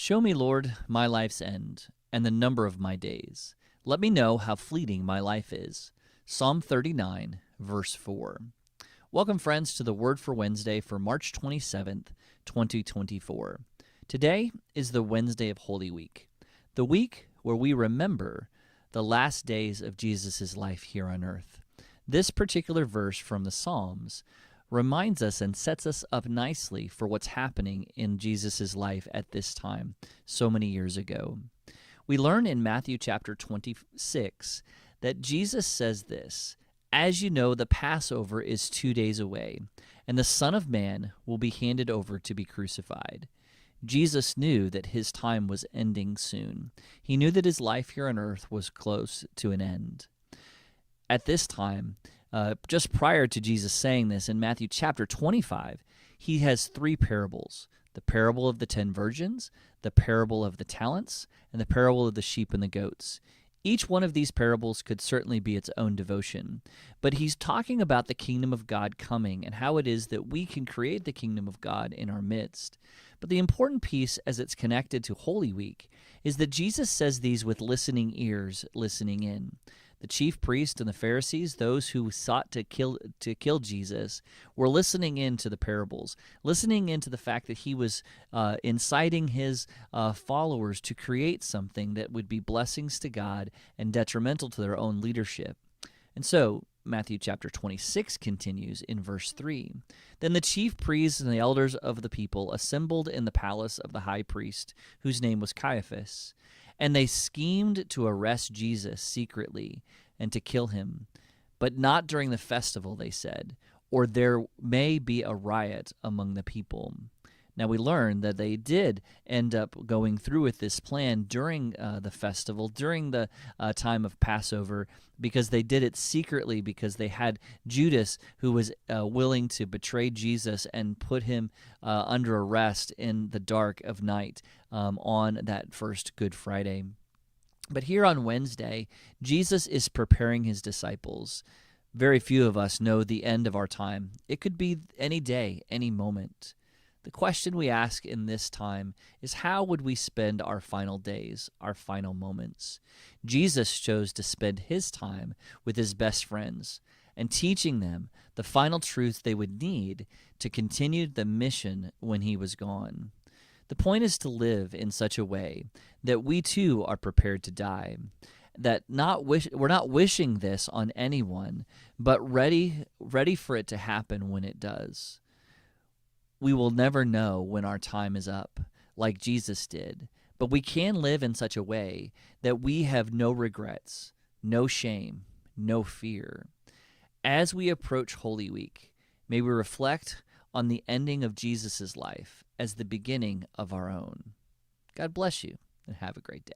Show me, Lord, my life's end, and the number of my days. Let me know how fleeting my life is. Psalm 39, verse 4. Welcome, friends, to the Word for Wednesday for March 27th, 2024. Today is the Wednesday of Holy Week, the week where we remember the last days of Jesus' life here on earth. This particular verse from the Psalms reminds us and sets us up nicely for what's happening in Jesus' life at this time, so many years ago. We learn in Matthew chapter 26 that Jesus says this, "As you know, the Passover is 2 days away, and the Son of Man will be handed over to be crucified." Jesus knew that his time was ending soon. He knew that his life here on earth was close to an end. At this time, just prior to Jesus saying this, in Matthew chapter 25, he has three parables: the parable of the 10 virgins, the parable of the talents, and the parable of the sheep and the goats. Each one of these parables could certainly be its own devotion, but he's talking about the kingdom of God coming and how it is that we can create the kingdom of God in our midst. But the important piece as it's connected to Holy Week is that Jesus says these with listening ears listening in. The chief priests and the Pharisees, those who sought to kill Jesus, were listening in to the parables, listening into the fact that he was inciting his followers to create something that would be blessings to God and detrimental to their own leadership. And so Matthew chapter 26 continues in verse 3. Then the chief priests and the elders of the people assembled in the palace of the high priest, whose name was Caiaphas. And they schemed to arrest Jesus secretly and to kill him, but not during the festival, they said, or there may be a riot among the people. Now we learn that they did end up going through with this plan during the festival, during the time of Passover, because they did it secretly, because they had Judas, who was willing to betray Jesus and put him under arrest in the dark of night on that first Good Friday. But here on Wednesday, Jesus is preparing his disciples. Very few of us know the end of our time. It could be any day, any moment. The question we ask in this time is, how would we spend our final days, our final moments? Jesus chose to spend his time with his best friends and teaching them the final truths they would need to continue the mission when he was gone. The point is to live in such a way that we too are prepared to die, that we're not wishing this on anyone, but ready for it to happen when it does. We will never know when our time is up, like Jesus did, but we can live in such a way that we have no regrets, no shame, no fear. As we approach Holy Week, may we reflect on the ending of Jesus' life as the beginning of our own. God bless you, and have a great day.